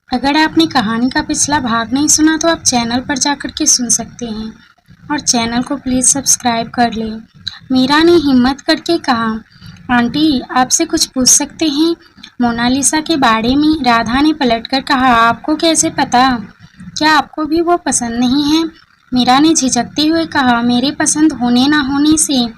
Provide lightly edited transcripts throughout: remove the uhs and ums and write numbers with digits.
अगर आपने कहानी का पिछला भाग नहीं सुना तो आप चैनल पर जाकर के सुन सकते हैं और चैनल को प्लीज़ सब्सक्राइब कर लें। मीरा ने हिम्मत करके कहा, आंटी आपसे कुछ पूछ सकते हैं? मोनालिसा के बारे में? राधा ने पलटकर कहा, आपको कैसे पता? क्या आपको भी वो पसंद नहीं है? मीरा ने झिझकते हुए कहा, मेरे पसंद होने ना होने से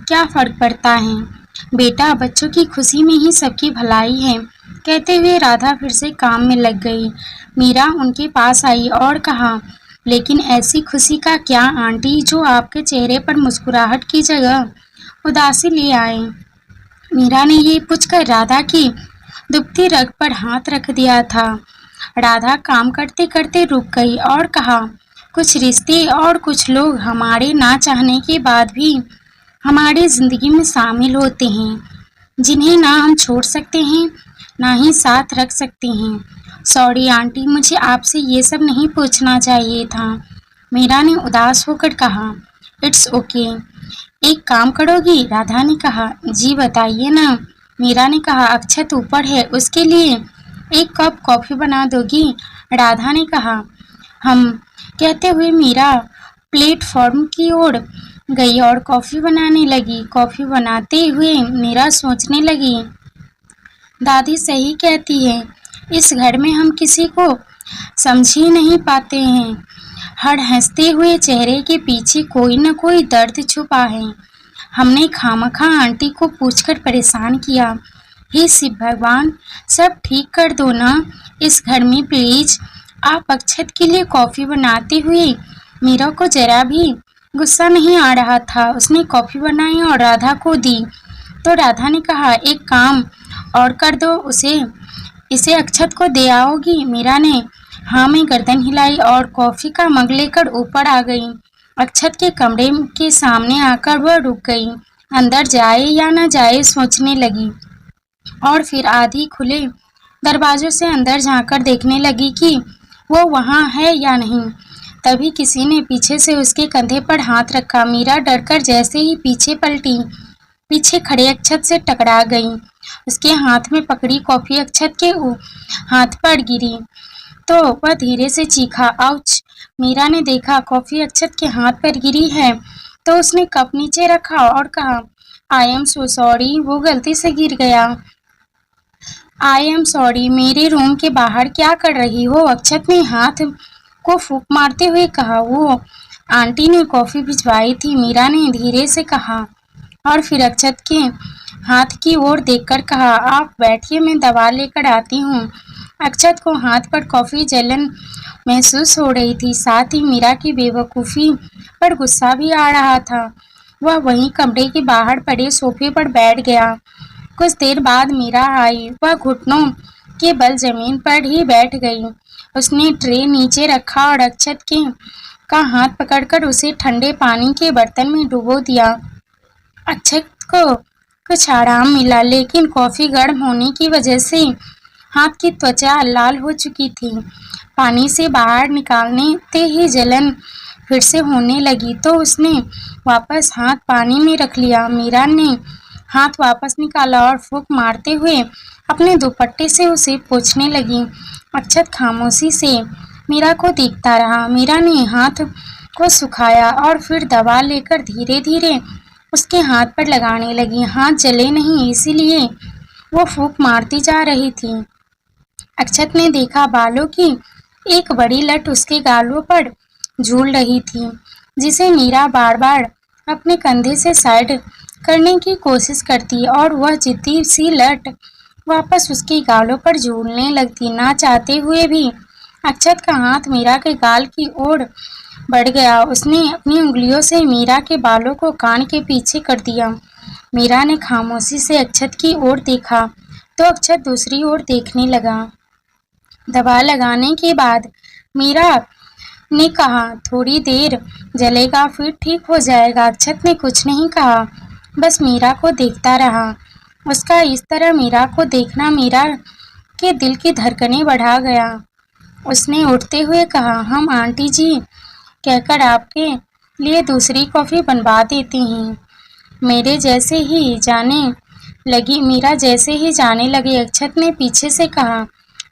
क्या फ़र्क पड़ता है बेटा, बच्चों की खुशी में ही सबकी भलाई है। कहते हुए राधा फिर से काम में लग गई। मीरा उनके पास आई और कहा, लेकिन ऐसी खुशी का क्या आंटी जो आपके चेहरे पर मुस्कुराहट की जगह उदासी ले आए? मीरा ने ये पूछकर राधा की दुबती रग पर हाथ रख दिया था। राधा काम करते करते रुक गई और कहा, कुछ रिश्ते और कुछ लोग हमारे ना चाहने के बाद भी हमारी जिंदगी में शामिल होते हैं, जिन्हें ना हम छोड़ सकते हैं ना ही साथ रख सकते हैं। सॉरी आंटी, मुझे आपसे ये सब नहीं पूछना चाहिए था। मीरा ने उदास होकर कहा, इट्स ओके। एक काम करोगी? राधा ने कहा, जी बताइए ना। मीरा ने कहा, अक्षत ऊपर है, उसके लिए एक कप कॉफ़ी बना दोगी? राधा ने कहा, हम। कहते हुए मीरा प्लेटफॉर्म की ओर गई और कॉफ़ी बनाने लगी। कॉफ़ी बनाते हुए मीरा सोचने लगी, दादी सही कहती है, इस घर में हम किसी को समझ ही नहीं पाते हैं। हर हंसते हुए चेहरे के पीछे कोई न कोई दर्द छुपा है। हमने खामखा आंटी को पूछकर परेशान किया। हे शिव भगवान, सब ठीक कर दो ना इस घर में प्लीज। आप अक्षत के लिए कॉफ़ी बनाते हुए मीरा को जरा भी गुस्सा नहीं आ रहा था। उसने कॉफ़ी बनाई और राधा को दी तो राधा ने कहा, एक काम और कर दो, इसे अक्षत को दे आओगी? मीरा ने हाँ में गर्दन हिलाई और कॉफ़ी का मग लेकर ऊपर आ गई। अक्षत के कमरे के सामने आकर वह रुक गई। अंदर जाए या न जाए सोचने लगी और फिर आधी खुले दरवाजों से अंदर झांककर देखने लगी कि वो वहाँ है या नहीं। तभी किसी ने पीछे से उसके कंधे पर हाथ रखा। मीरा डरकर जैसे ही पीछे पलटी, पीछे खड़े अक्षत से टकरा गई। उसके हाथ में पकड़ी कॉफ़ी अक्षत के हाथ पर गिरी तो वह धीरे से चीखा, आउच। मीरा ने देखा कॉफ़ी अक्षत के हाथ पर गिरी है तो उसने कप नीचे रखा और कहा, आई एम सो सॉरी, वो गलती से गिर गया। आई एम सॉरी, मेरे रूम के बाहर क्या कर रही हो? अक्षत ने हाथ को फूंक मारते हुए कहा, वो आंटी ने कॉफ़ी भिजवाई थी, मीरा ने धीरे से कहा और फिर अक्षत के हाथ की ओर देखकर कहा, आप बैठिए, मैं दवा लेकर आती हूँ। अक्षत को हाथ पर कॉफ़ी जलन महसूस हो रही थी, साथ ही मीरा की बेवकूफ़ी पर गुस्सा भी आ रहा था। वह वहीं कमरे के बाहर पड़े सोफे पर बैठ गया। कुछ देर बाद मीरा आई। वह घुटनों के बल जमीन पर ही बैठ गई। उसने ट्रे नीचे रखा और अक्षत का हाथ पकड़कर उसे ठंडे पानी के बर्तन में डुबो दिया। अक्षत को कुछ आराम मिला, लेकिन कॉफ़ी गर्म होने की वजह से हाथ की त्वचा लाल हो चुकी थी। पानी से बाहर निकालते ही जलन फिर से होने लगी तो उसने वापस हाथ पानी में रख लिया। मीरा ने हाथ वापस निकाला और फूंक मारते हुए अपने दुपट्टे से उसे पोंछने लगी। अक्षत खामोशी से मीरा को देखता रहा। मीरा ने हाथ को सुखाया और फिर दवा लेकर धीरे धीरे उसके हाथ पर लगाने लगी। हाथ जले नहीं, इसीलिए वो फूंक मारती जा रही थी। अक्षत ने देखा बालों की एक बड़ी लट उसके गालों पर झूल रही थी, जिसे मीरा बार बार अपने कंधे से साइड करने की कोशिश करती और वह जिद्दी सी लट वापस उसके गालों पर झूलने लगती। ना चाहते हुए भी अक्षत का हाथ मीरा के गाल की ओर बढ़ गया। उसने अपनी उंगलियों से मीरा के बालों को कान के पीछे कर दिया। मीरा ने खामोशी से अक्षत की ओर देखा तो अक्षत दूसरी ओर देखने लगा। दवा लगाने के बाद मीरा ने कहा, थोड़ी देर जलेगा फिर ठीक हो जाएगा। अक्षत ने कुछ नहीं कहा, बस मीरा को देखता रहा। उसका इस तरह मीरा को देखना मीरा के दिल की धड़कनें बढ़ा गया। उसने उठते हुए कहा, हम आंटी जी कहकर आपके लिए दूसरी कॉफ़ी बनवा देती हैं। मीरा जैसे ही जाने लगी अक्षत ने पीछे से कहा,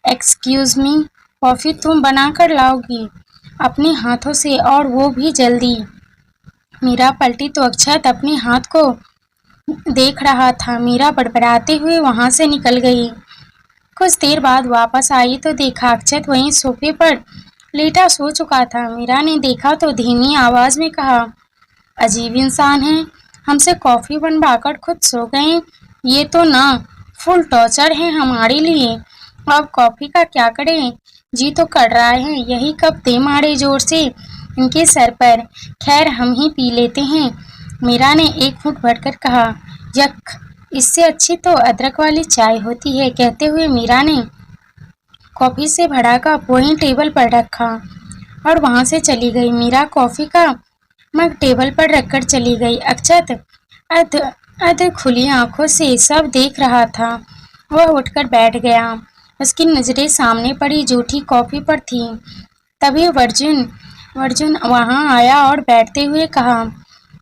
एक्सक्यूज़ मी। कॉफी तुम बनाकर लाओगी अपने हाथों से, और वो भी जल्दी। मीरा पलटी तो अक्षत अपने हाथ को देख रहा था। मीरा बड़बड़ाते हुए वहां से निकल गई। कुछ देर बाद वापस आई तो देखा अक्षत वहीं सोफे पर लेटा सो चुका था। मीरा ने देखा तो धीमी आवाज में कहा, अजीब इंसान है, हमसे कॉफी बनवाकर खुद सो गए। ये तो ना फुल टॉर्चर है हमारे लिए। अब कॉफी का क्या करें, जी तो कर रहा है यही कप दे मारे जोर से इनके सर पर। खैर हम ही पी लेते हैं। मीरा ने एक फुट भरकर कहा, यक, इससे अच्छी तो अदरक वाली चाय होती है। कहते हुए मीरा ने कॉफी से भरा कप वहीं टेबल पर रखा और वहां से चली गई। मीरा कॉफी का मग टेबल पर रखकर चली गई। अक्षत अध अध खुली आंखों से सब देख रहा था। वह उठकर बैठ गया। उसकी नजरें सामने पड़ी जूठी कॉफी पर थी। तभी वर्जुन वर्जुन वहां आया और बैठते हुए कहा,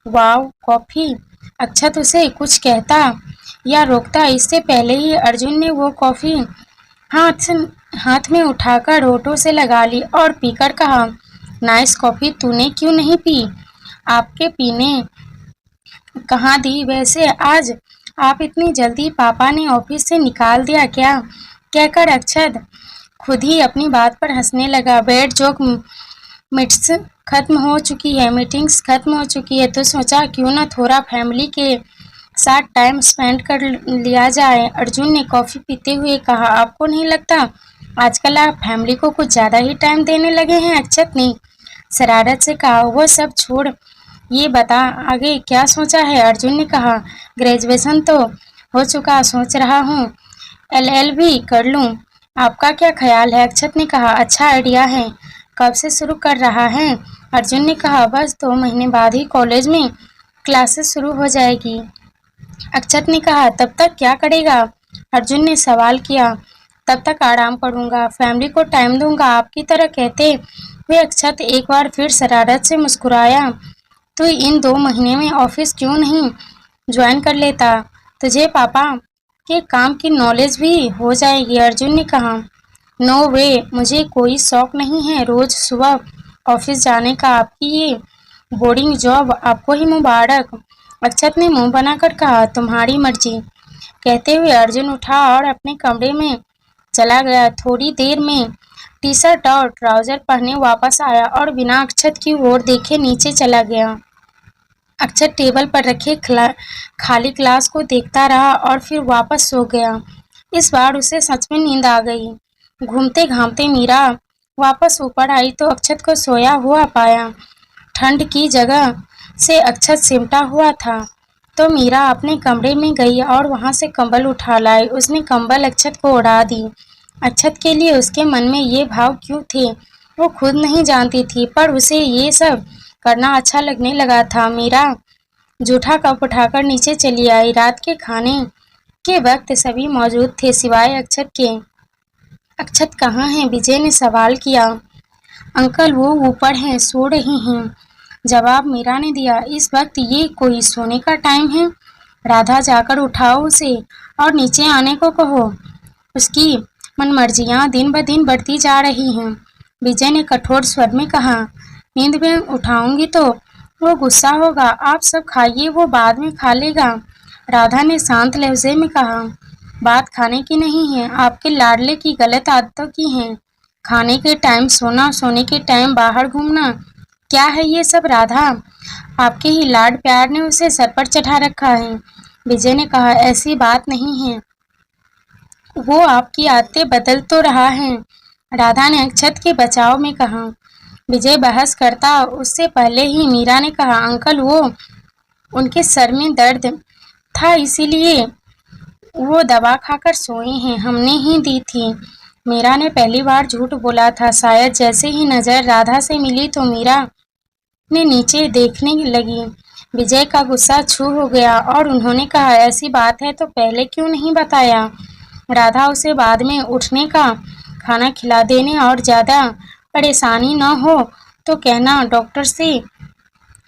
वाव कॉफी। अक्षत उसे कुछ कहता या रोकता इससे पहले ही अर्जुन ने वो कॉफी हाथ हाथ में उठाकर होठों से लगा ली और पीकर कहा, नाइस कॉफी, तूने क्यों नहीं पी? आपके पीने कहाँ दी वैसे आज? आप इतनी जल्दी? पापा ने ऑफिस से निकाल दिया क्या? कहकर अक्षत खुद ही अपनी बात पर हंसने लगा। बैठ जोक मीटिंग्स खत्म हो चुकी है, तो सोचा क्यों ना थोड़ा फैमिली के साथ टाइम स्पेंड कर लिया जाए। अर्जुन ने कॉफी पीते हुए कहा, आपको नहीं लगता आजकल आप फैमिली को कुछ ज्यादा ही टाइम देने लगे हैं? अक्षत ने शरारत से कहा। वो सब छोड़, ये बता आगे क्या सोचा है? अर्जुन ने कहा, ग्रेजुएशन तो हो चुका, सोच रहा हूँ LLB कर लूँ। आपका क्या ख्याल है? अक्षत ने कहा, अच्छा आइडिया है। कब से शुरू कर रहा है? अर्जुन ने कहा, बस 2 महीने बाद ही कॉलेज में क्लासेस शुरू हो जाएगी। अक्षत ने कहा, तब तक क्या करेगा? अर्जुन ने सवाल किया, तब तक आराम करूंगा, फैमिली को टाइम दूंगा आपकी तरह। कहते हुए अक्षत एक बार फिर शरारत से मुस्कुराया, तो इन 2 महीने में ऑफिस क्यों नहीं ज्वाइन कर लेता? तुझे पापा के काम की नॉलेज भी हो जाएगी। अर्जुन ने कहा, नो वे, मुझे कोई शौक नहीं है रोज सुबह ऑफिस जाने का। आपकी ये बोर्डिंग जॉब आपको ही मुबारक। अक्षत ने मुंह बनाकर कहा, तुम्हारी मर्जी। कहते हुए अर्जुन उठा और अपने कमरे में चला गया। थोड़ी देर में टी शर्ट और ट्राउजर पहने वापस आया और बिना अक्षत की ओर देखे नीचे चला गया। अक्षत टेबल पर रखे खाली ग्लास को देखता रहा और फिर वापस सो गया। इस बार उसे सच में नींद आ गई। घूमते घामते मीरा वापस ऊपर आई तो अक्षत को सोया हुआ पाया। ठंड की जगह से अक्षत सिमटा हुआ था, तो मीरा अपने कमरे में गई और वहां से कंबल उठा लाई। उसने कंबल अक्षत को उड़ा दी। अक्षत के लिए उसके मन में ये भाव क्यों थे वो खुद नहीं जानती थी, पर उसे ये सब करना अच्छा लगने लगा था। मीरा जूठा कप उठाकर नीचे चली आई। रात के खाने के वक्त सभी मौजूद थे सिवाय अक्षत के। अक्षत कहाँ है? विजय ने सवाल किया। अंकल वो ऊपर हैं, सो रही हैं, जवाब मीरा ने दिया। इस वक्त ये कोई सोने का टाइम है? राधा, जाकर उठाओ उसे और नीचे आने को कहो। उसकी मनमर्जियां दिन ब दिन बढ़ती जा रही हैं, विजय ने कठोर स्वर में कहा। नींद में उठाऊंगी तो वो गुस्सा होगा। आप सब खाइए, वो बाद में खा लेगा, राधा ने शांत लहजे में कहा। बात खाने की नहीं है, आपके लाडले की गलत आदतों की है। खाने के टाइम सोना, सोने के टाइम बाहर घूमना, क्या है ये सब? राधा, आपके ही लाड प्यार ने उसे सर पर चढ़ा रखा है, विजय ने कहा। ऐसी बात नहीं है, वो आपकी आदतें बदल तो रहा है, राधा ने अक्षत के बचाव में कहा। विजय बहस करता उससे पहले ही मीरा ने कहा, अंकल वो उनके सर में दर्द था इसीलिए वो दवा खाकर सोए हैं, हमने ही दी थी। मीरा ने पहली बार झूठ बोला था शायद। जैसे ही नजर राधा से मिली तो मीरा ने नीचे देखने लगी। विजय का गुस्सा छू हो गया और उन्होंने कहा, ऐसी बात है तो पहले क्यों नहीं बताया? राधा, उसे बाद में उठने का खाना खिला देने और ज्यादा परेशानी न हो तो कहना डॉक्टर से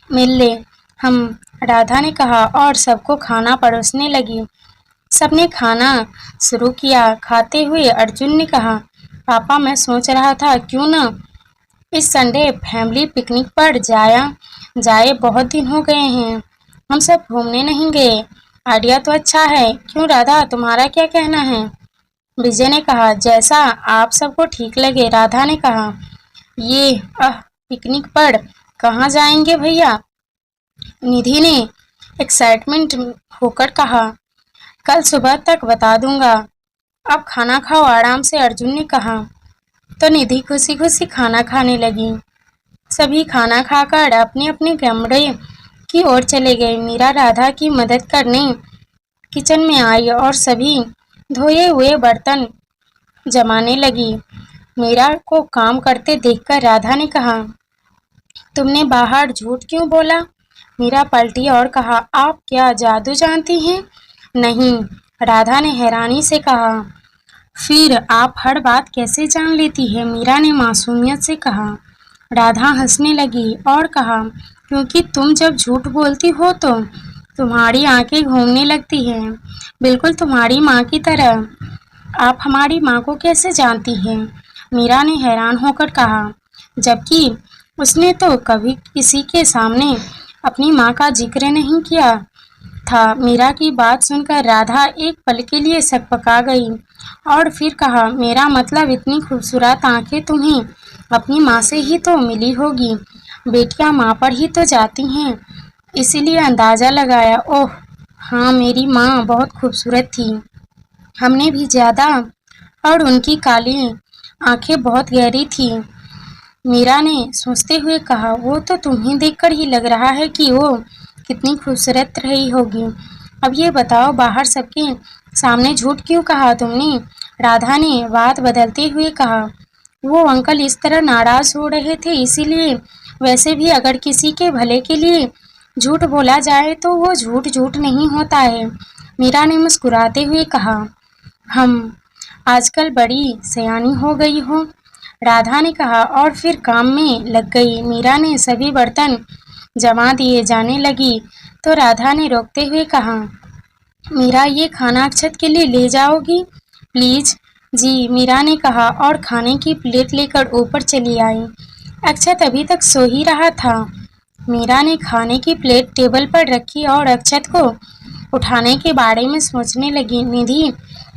मिल ले हम, राधा ने कहा और सबको खाना परोसने लगी। सबने खाना शुरू किया। खाते हुए अर्जुन ने कहा, पापा मैं सोच रहा था क्यों ना इस संडे फैमिली पिकनिक पर जाए बहुत दिन हो गए हैं हम सब घूमने नहीं गए। आइडिया तो अच्छा है, क्यों राधा तुम्हारा क्या कहना है? विजय ने कहा जैसा आप सबको ठीक लगे। राधा ने कहा ये पिकनिक पर कहाँ जाएंगे भैया? निधि ने एक्साइटमेंट होकर कहा कल सुबह तक बता दूंगा, अब खाना खाओ आराम से। अर्जुन ने कहा तो निधि खुशी खुशी खाना खाने लगी। सभी खाना खाकर अपने अपने कमरे की ओर चले गए। मीरा राधा की मदद करने किचन में आई और सभी धोए हुए बर्तन जमाने लगी। मीरा को काम करते देखकर राधा ने कहा तुमने बाहर झूठ क्यों बोला? मीरा पलटी और कहा आप क्या जादू जानती हैं? नहीं, राधा ने हैरानी से कहा। फिर आप हर बात कैसे जान लेती है? मीरा ने मासूमियत से कहा। राधा हंसने लगी और कहा क्योंकि तुम जब झूठ बोलती हो तो तुम्हारी आंखें घूमने लगती हैं, बिल्कुल तुम्हारी माँ की तरह। आप हमारी माँ को कैसे जानती हैं? मीरा ने हैरान होकर कहा, जबकि उसने तो कभी किसी के सामने अपनी माँ का जिक्र नहीं किया था। मीरा की बात सुनकर राधा एक पल के लिए सकपका गई और फिर कहा मेरा मतलब इतनी खूबसूरत आंखें तुम्हें अपनी माँ से ही तो मिली होगी। बेटियां माँ पर ही तो जाती हैं, इसीलिए अंदाजा लगाया। ओह हाँ, मेरी माँ बहुत खूबसूरत थी, हमने भी ज्यादा, और उनकी काली आंखें बहुत गहरी थी। मीरा ने सोचते हुए कहा वो तो तुम्हें देखकर ही लग रहा है कि वो कितनी खूबसूरत रही होगी। अब ये बताओ बाहर सबके सामने झूठ क्यों कहा तुमने? राधा ने बात बदलते हुए कहा वो अंकल इस तरह नाराज हो रहे थे इसीलिए। वैसे भी अगर किसी के भले के लिए झूठ बोला जाए तो वो झूठ झूठ नहीं होता है। मीरा ने मुस्कुराते हुए कहा हम आजकल बड़ी सयानी हो गई हो। राधा ने कहा और फिर काम में लग गई। मीरा ने सभी बर्तन जमा दिए जाने लगी तो राधा ने रोकते हुए कहा मीरा ये खाना अक्षत के लिए ले जाओगी प्लीज? जी, मीरा ने कहा और खाने की प्लेट लेकर ऊपर चली आई। अक्षत अभी तक सो ही रहा था। मीरा ने खाने की प्लेट टेबल पर रखी और अक्षत को उठाने के बारे में सोचने लगी। निधि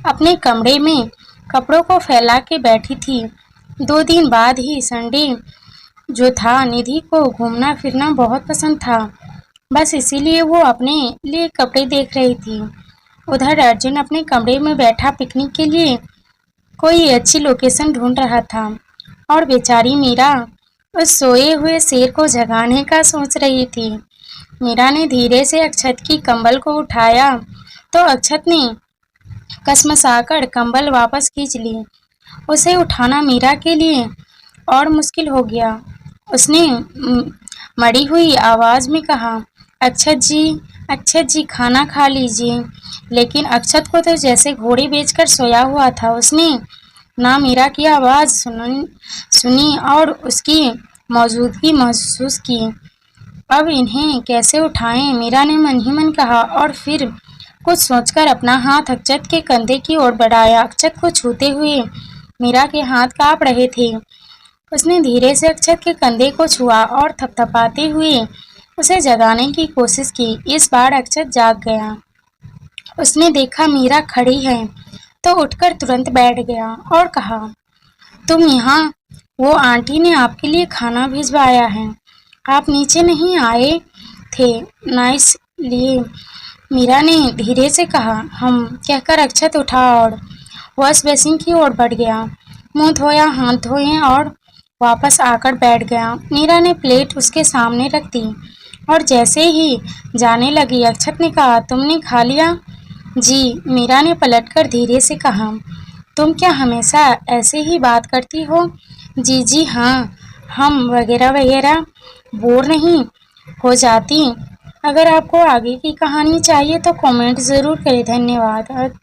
अपने कमरे में कपड़ों को फैला के बैठी थी। 2 दिन बाद ही संडे जो था, निधि को घूमना फिरना बहुत पसंद था, बस इसीलिए वो अपने लिए कपड़े देख रही थी। उधर अर्जुन अपने कमरे में बैठा पिकनिक के लिए कोई अच्छी लोकेशन ढूंढ रहा था और बेचारी मीरा उस सोए हुए शेर को जगाने का सोच रही थी। मीरा ने धीरे से अक्षत की कंबल को उठाया तो अक्षत ने कसमसाकर कंबल वापस खींच ली। उसे उठाना मीरा के लिए और मुश्किल हो गया। उसने मड़ी हुई आवाज में कहा अक्षत जी खाना खा लीजिए। लेकिन अक्षत को तो जैसे घोड़े बेचकर सोया हुआ था। उसने ना मीरा की आवाज सुनी और उसकी मौजूदगी महसूस की। अब इन्हें कैसे उठाएं? मीरा ने मन ही मन कहा और फिर कुछ सोचकर अपना हाथ अक्षत के कंधे की ओर बढ़ाया। अक्षत को छूते हुए मीरा के हाथ कांप रहे थे। उसने धीरे से अक्षत के कंधे को छुआ और थपथपाते हुए उसे जगाने की कोशिश की। इस बार अक्षत जाग गया। उसने देखा मीरा खड़ी है तो उठकर तुरंत बैठ गया और कहा तुम यहाँ? वो आंटी ने आपके लिए खाना भिजवाया है, आप नीचे नहीं आए थे ना, इसलिए। मीरा ने धीरे से कहा हम कहकर अक्षत उठा और वॉश बेसिन की ओर बढ़ गया। मुंह धोया, हाथ धोए और वापस आकर बैठ गया। मीरा ने प्लेट उसके सामने रख दी और जैसे ही जाने लगी अक्षत ने कहा तुमने खा लिया? जी, मीरा ने पलटकर धीरे से कहा। तुम क्या हमेशा ऐसे ही बात करती हो? जी हाँ, हम वगैरह वगैरह बोर नहीं हो जाती? अगर आपको आगे की कहानी चाहिए तो कमेंट ज़रूर करें। धन्यवाद।